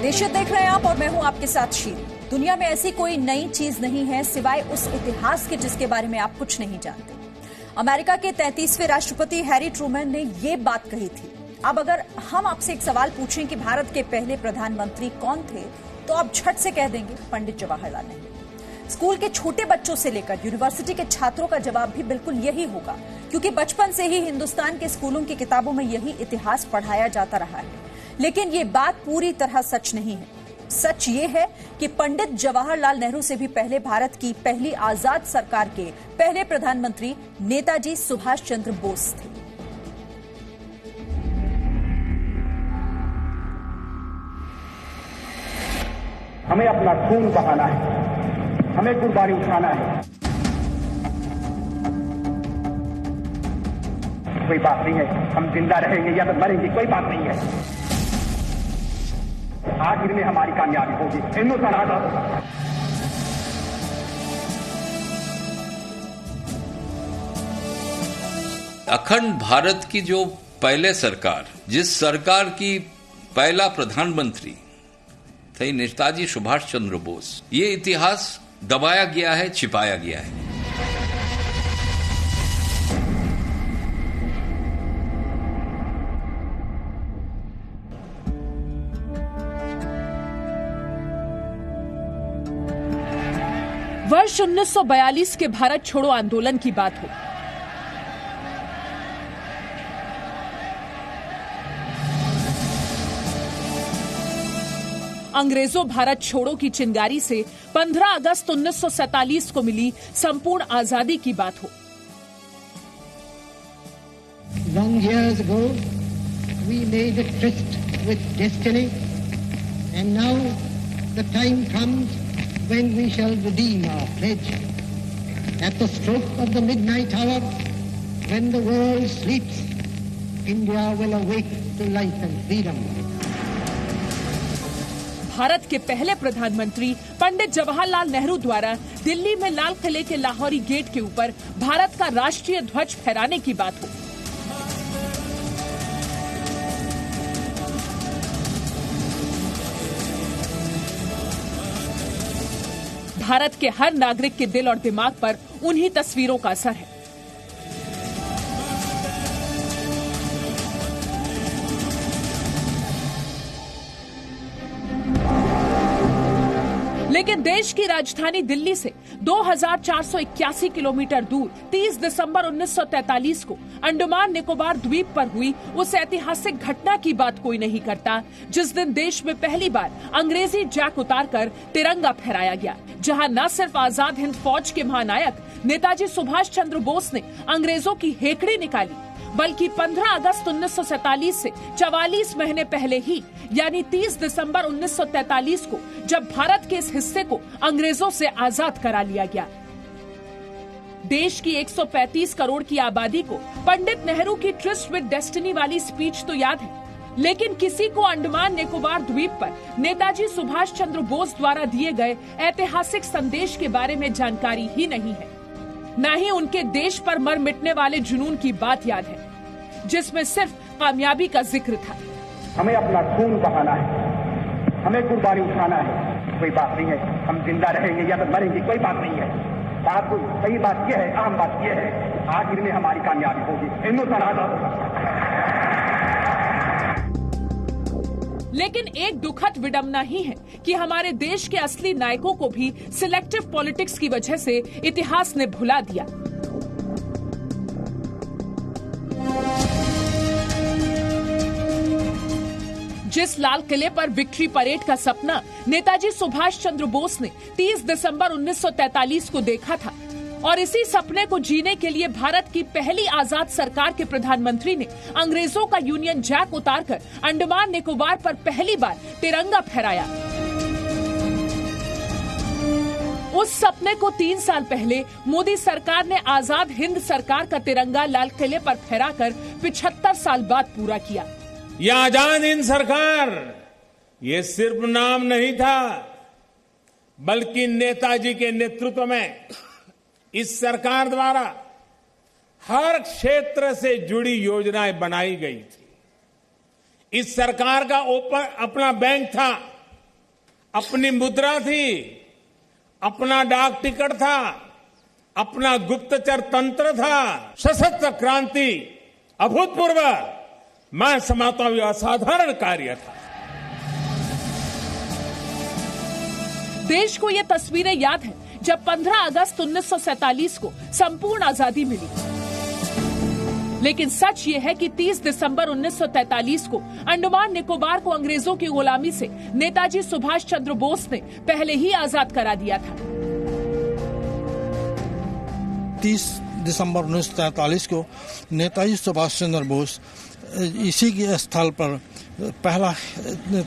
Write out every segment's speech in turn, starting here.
देशहित देख रहे हैं आप और मैं हूं आपके साथ शील। दुनिया में ऐसी कोई नई चीज नहीं है सिवाय उस इतिहास के जिसके बारे में आप कुछ नहीं जानते। अमेरिका के 33वें राष्ट्रपति हैरी ट्रूमैन ने ये बात कही थी। अब अगर हम आपसे एक सवाल पूछें कि भारत के पहले प्रधानमंत्री कौन थे, तो आप झट से कह देंगे पंडित जवाहरलाल नेहरू। स्कूल के छोटे बच्चों से लेकर यूनिवर्सिटी के छात्रों का जवाब भी बिल्कुल यही होगा, क्योंकि बचपन से ही हिंदुस्तान के स्कूलों की किताबों में यही इतिहास पढ़ाया जाता रहा है। लेकिन ये बात पूरी तरह सच नहीं है। सच ये है कि पंडित जवाहरलाल नेहरू से भी पहले भारत की पहली आजाद सरकार के पहले प्रधानमंत्री नेताजी सुभाष चंद्र बोस थे। हमें अपना खून बहाना है, हमें कुर्बानी उठाना है। कोई बात नहीं है, हम जिंदा रहेंगे या तो मरेंगे, कोई बात नहीं है। आखिर में हमारी कामयाबी होगी, हिंदुस्तान आजाद होगा। अखंड भारत की जो पहले सरकार, जिस सरकार की पहला प्रधानमंत्री थे नेताजी सुभाष चंद्र बोस, ये इतिहास दबाया गया है, छिपाया गया है। वर्ष 1942 के भारत छोड़ो आंदोलन की बात हो। अंग्रेजों भारत छोड़ो की चिंगारी से 15 अगस्त 1947 को मिली संपूर्ण आजादी की बात हो। Long years ago, we made a tryst with destiny, and now the time comes when we shall redeem our pledge. At the stroke of the midnight hour, when the world sleeps, India will awake to life and freedom. Bharat के पहले प्रधानमंत्री पंडित जवाहरलाल नेहरू द्वारा दिल्ली में लाल किले के Lahori gate के ऊपर भारत का राष्ट्रीय ध्वज फहराने की बात हो। भारत के हर नागरिक के दिल और दिमाग पर उन्हीं तस्वीरों का असर है। लेकिन देश की राजधानी दिल्ली से 2481 किलोमीटर दूर 30 दिसंबर 1943 को अंडमान निकोबार द्वीप पर हुई उस ऐतिहासिक घटना की बात कोई नहीं करता, जिस दिन देश में पहली बार अंग्रेजी जैक उतारकर तिरंगा फहराया गया, जहां न सिर्फ आजाद हिंद फौज के महानायक नेताजी सुभाष चंद्र बोस ने अंग्रेजों की हेकड़ी निकाली, बल्कि 15 अगस्त 1947 से 44 महीने पहले ही यानी 30 दिसंबर 1943 को जब भारत के इस हिस्से को अंग्रेजों से आजाद करा लिया गया। देश की 135 करोड़ की आबादी को पंडित नेहरू की ट्रिस्ट विद डेस्टिनी वाली स्पीच तो याद है, लेकिन किसी को अंडमान निकोबार द्वीप पर नेताजी सुभाष चंद्र बोस द्वारा दिए गए ऐतिहासिक संदेश के बारे में जानकारी ही नहीं है। न ही उनके देश पर मर मिटने वाले जुनून की बात याद है, जिसमें सिर्फ कामयाबी का जिक्र था। हमें अपना खून बहाना है, हमें कुर्बानी उठाना है। कोई बात नहीं है, हम जिंदा रहेंगे या तो मरेंगे, कोई बात नहीं है। बात सही बात यह है, आम बात यह है, आखिर में हमारी कामयाबी होगी, हिंदुस्तान आजाद होगा। लेकिन एक दुखद विडंबना ही है कि हमारे देश के असली नायकों को भी सिलेक्टिव पॉलिटिक्स की वजह से इतिहास ने भुला दिया। जिस लाल किले पर विक्ट्री परेड का सपना नेताजी सुभाष चंद्र बोस ने 30 दिसंबर 1943 को देखा था, और इसी सपने को जीने के लिए भारत की पहली आजाद सरकार के प्रधानमंत्री ने अंग्रेजों का यूनियन जैक उतारकर अंडमान निकोबार पर पहली बार तिरंगा फहराया। उस सपने को 3 साल पहले मोदी सरकार ने आजाद हिंद सरकार का तिरंगा लाल किले पर फहराकर 75 साल बाद पूरा किया। यह आजाद हिंद सरकार ये सिर्फ नाम नहीं था, बल्कि नेताजी के नेतृत्व में इस सरकार द्वारा हर क्षेत्र से जुड़ी योजनाएं बनाई गई थी। इस सरकार का अपना बैंक था, अपनी मुद्रा थी, अपना डाक टिकट था, अपना गुप्तचर तंत्र था। सशस्त्र क्रांति अभूतपूर्व, मैं समझता हूं असाधारण कार्य था। देश को ये तस्वीरें याद है जब 15 अगस्त 1947 को संपूर्ण आजादी मिली। लेकिन सच ये है कि 30 दिसंबर 1943 को अंडमान निकोबार को अंग्रेजों की गुलामी से नेताजी सुभाष चंद्र बोस ने पहले ही आजाद करा दिया था। 30 दिसंबर 1943 को नेताजी सुभाष चंद्र बोस इसी के स्थल पर पहला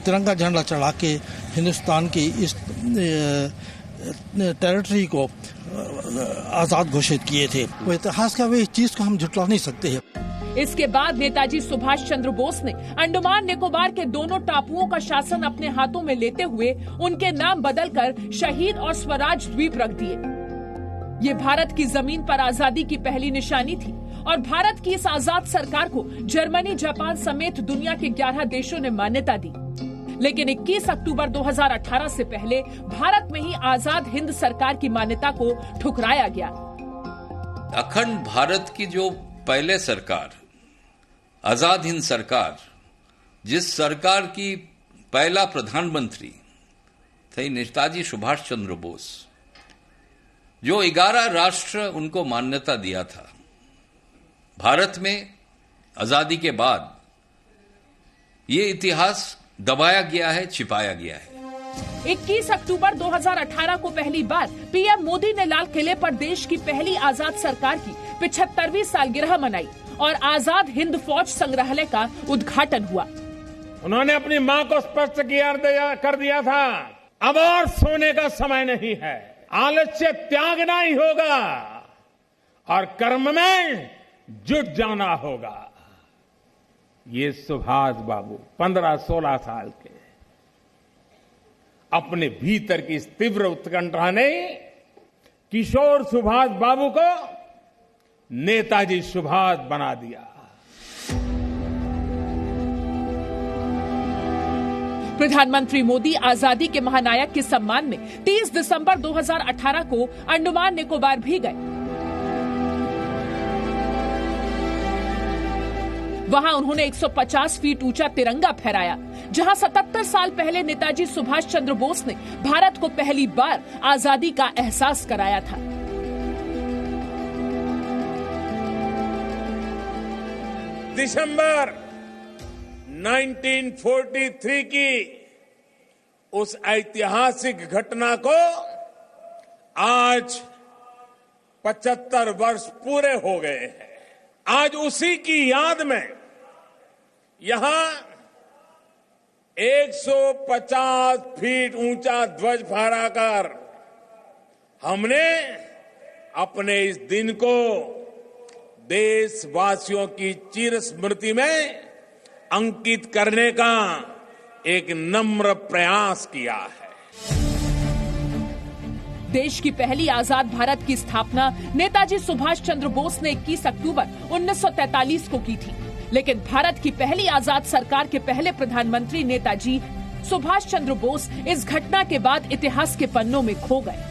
तिरंगा झंडा चढ़ा के हिंदुस्तान की इस टेरिटरी को आजाद घोषित किए थे। वो इतिहास का वे इस चीज को हम झुटला नहीं सकते हैं। इसके बाद नेताजी सुभाष चंद्र बोस ने अंडमान निकोबार के दोनों टापुओं का शासन अपने हाथों में लेते हुए उनके नाम बदलकर शहीद और स्वराज द्वीप रख दिए। ये भारत की जमीन पर आजादी की पहली निशानी थी और भारत की इस आजाद सरकार को जर्मनी, जापान समेत दुनिया के 11 देशों ने मान्यता दी। लेकिन 21 अक्टूबर 2018 से पहले भारत में ही आजाद हिंद सरकार की मान्यता को ठुकराया गया। अखंड भारत की जो पहले सरकार, आजाद हिंद सरकार, जिस सरकार की पहला प्रधानमंत्री थे नेताजी सुभाष चंद्र बोस, जो 11 राष्ट्र उनको मान्यता दिया था, भारत में आजादी के बाद ये इतिहास दबाया गया है, छिपाया गया है। 21 अक्टूबर 2018 को पहली बार पीएम मोदी ने लाल किले पर देश की पहली आजाद सरकार की 75वीं सालगिरह मनाई और आजाद हिंद फौज संग्रहालय का उद्घाटन हुआ। उन्होंने अपनी मां को स्पष्ट कर दिया था, अब और सोने का समय नहीं है, आलस्य त्यागना ही होगा और कर्म में जुट जाना होगा। ये सुभाष बाबू 15-16 साल के, अपने भीतर की इस तीव्र उत्कंठा ने किशोर सुभाष बाबू को नेताजी सुभाष बना दिया। प्रधानमंत्री मोदी आजादी के महानायक के सम्मान में 30 दिसंबर 2018 को अंडमान निकोबार भी गए। वहां उन्होंने 150 फीट ऊंचा तिरंगा फहराया, जहां 77 साल पहले नेताजी सुभाष चंद्र बोस ने भारत को पहली बार आजादी का एहसास कराया था। दिसंबर 1943 की उस ऐतिहासिक घटना को आज 75 वर्ष पूरे हो गए हैं। आज उसी की याद में यहां 150 फीट ऊंचा ध्वज फहराकर हमने अपने इस दिन को देशवासियों की चिर स्मृति में अंकित करने का एक नम्र प्रयास किया है। देश की पहली आजाद भारत की स्थापना नेताजी सुभाष चंद्र बोस ने 21 अक्टूबर 1943 को की थी, लेकिन भारत की पहली आजाद सरकार के पहले प्रधानमंत्री नेताजी सुभाष चंद्र बोस इस घटना के बाद इतिहास के पन्नों में खो गए।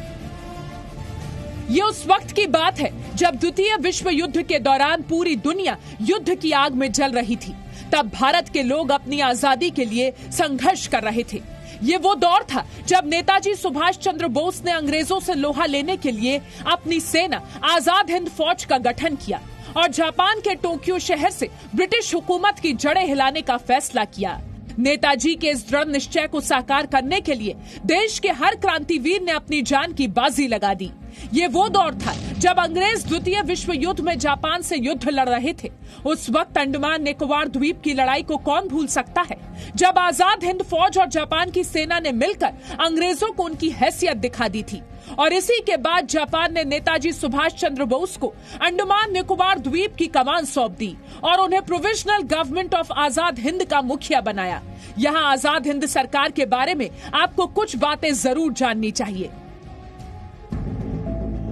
ये उस वक्त की बात है जब द्वितीय विश्व युद्ध के दौरान पूरी दुनिया युद्ध की आग में जल रही थी। तब भारत के लोग अपनी आजादी के लिए संघर्ष कर रहे थे। ये वो दौर था जब नेताजी सुभाष चंद्र बोस ने अंग्रेजों से लोहा लेने के लिए अपनी सेना आजाद हिंद फौज का गठन किया और जापान के टोक्यो शहर से ब्रिटिश हुकूमत की जड़ें हिलाने का फैसला किया। नेताजी के इस दृढ़ निश्चय को साकार करने के लिए देश के हर क्रांतिवीर ने अपनी जान की बाजी लगा दी। ये वो दौर था जब अंग्रेज द्वितीय विश्व युद्ध में जापान से युद्ध लड़ रहे थे। उस वक्त अंडमान निकोबार द्वीप की लड़ाई को कौन भूल सकता है, जब आजाद हिंद फौज और जापान की सेना ने मिलकर अंग्रेजों को उनकी हैसियत दिखा दी थी। और इसी के बाद जापान ने नेताजी सुभाष चंद्र बोस को अंडमान निकोबार द्वीप की कमान सौंप दी और उन्हें provisional government of Azad Hind का मुखिया बनाया। यहाँ आजाद हिंद सरकार के बारे में आपको कुछ बातें जरूर जाननी चाहिए।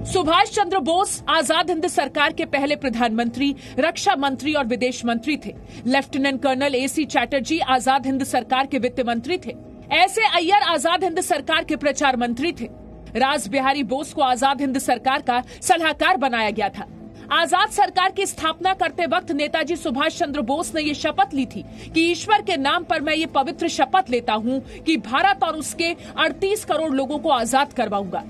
सुभाष चंद्र बोस आजाद हिंद सरकार के पहले प्रधानमंत्री, रक्षा मंत्री और विदेश मंत्री थे। Lieutenant colonel AC Chatterjee Azad Hind सरकार के वित्त मंत्री थे। ऐसे अय्यर आजाद हिंद सरकार के प्रचार मंत्री थे। रास बिहारी बोस को आजाद हिंद सरकार का सलाहकार बनाया गया था। आजाद सरकार की स्थापना करते वक्त नेताजी सुभाष चंद्र बोस ने ये शपथ ली थी कि ईश्वर के नाम पर मैं ये पवित्र शपथ लेता हूँ कि भारत और उसके 38 करोड़ लोगों को आजाद करवाऊंगा।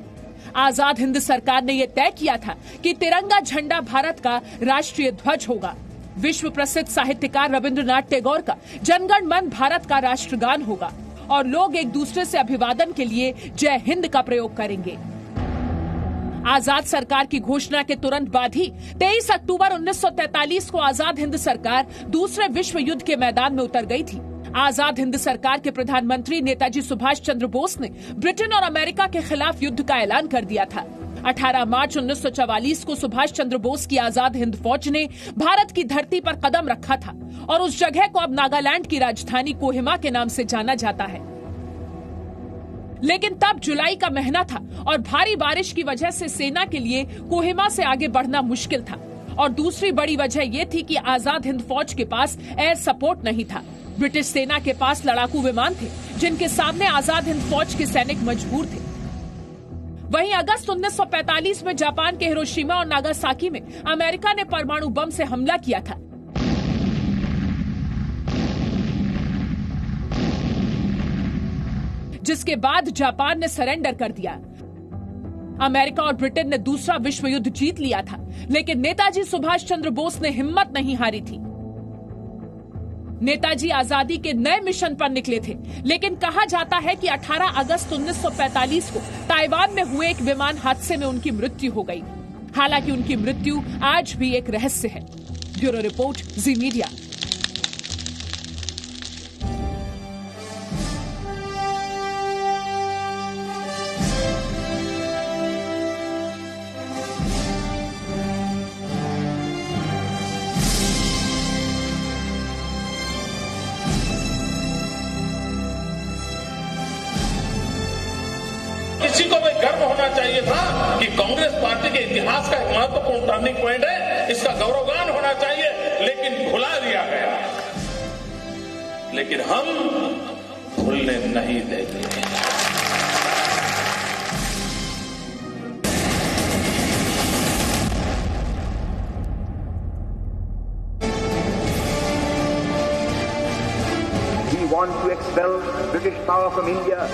आजाद हिंद सरकार ने यह तय किया था कि तिरंगा झंडा भारत का राष्ट्रीय ध्वज होगा। विश्व प्रसिद्ध साहित्यकार रविंद्रनाथ टैगोर का जनगण मन भारत का राष्ट्रगान होगा और लोग एक दूसरे से अभिवादन के लिए जय हिंद का प्रयोग करेंगे। आजाद सरकार की घोषणा के तुरंत बाद ही 23 अक्टूबर 1943 को आजाद हिंद सरकार दूसरे विश्व युद्ध के मैदान में उतर गई थी। आजाद हिंद सरकार के प्रधानमंत्री नेताजी सुभाष चंद्र बोस ने ब्रिटेन और अमेरिका के खिलाफ युद्ध का ऐलान कर दिया था। 18 मार्च 1944 को सुभाष चंद्र बोस की आजाद हिंद फौज ने भारत की धरती पर कदम रखा था और उस जगह को अब नागालैंड की राजधानी कोहिमा के नाम से जाना जाता है। लेकिन तब जुलाई का महीना था और भारी बारिश की वजह से सेना के लिए कोहिमा से आगे बढ़ना मुश्किल था और दूसरी बड़ी वजह यह थी कि आजाद हिंद फौज के पास एयर सपोर्ट नहीं था। ब्रिटिश सेना के पास लड़ाकू विमान थे जिनके सामने आजाद हिंद फौज के सैनिक मजबूर थे। वहीं अगस्त 1945 में जापान के हिरोशिमा और नागासाकी में अमेरिका ने परमाणु बम से हमला किया था। जिसके बाद जापान ने सरेंडर कर दिया। अमेरिका और ब्रिटेन ने दूसरा विश्व युद्ध जीत लिया था, लेकिन नेताजी सुभाष चंद्र बोस ने हिम्मत नहीं हारी थी। नेताजी आजादी के नए मिशन पर निकले थे, लेकिन कहा जाता है कि 18 अगस्त 1945 को ताइवान में हुए एक विमान हादसे में उनकी मृत्यु हो गई। हालांकि उनकी मृत्यु आज भी एक रहस्य है। ब्यूरो रिपोर्ट, जी मीडिया। किसी को भी गर्व होना चाहिए था कि कांग्रेस पार्टी के इतिहास का एक महत्वपूर्ण टर्निंग पॉइंट है, इसका गौरवगान होना चाहिए, लेकिन भुला दिया गया। लेकिन हम भूलने नहीं देंगे। We want to expel British power from India.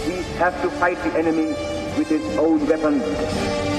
We have to fight the enemy with his own weapons.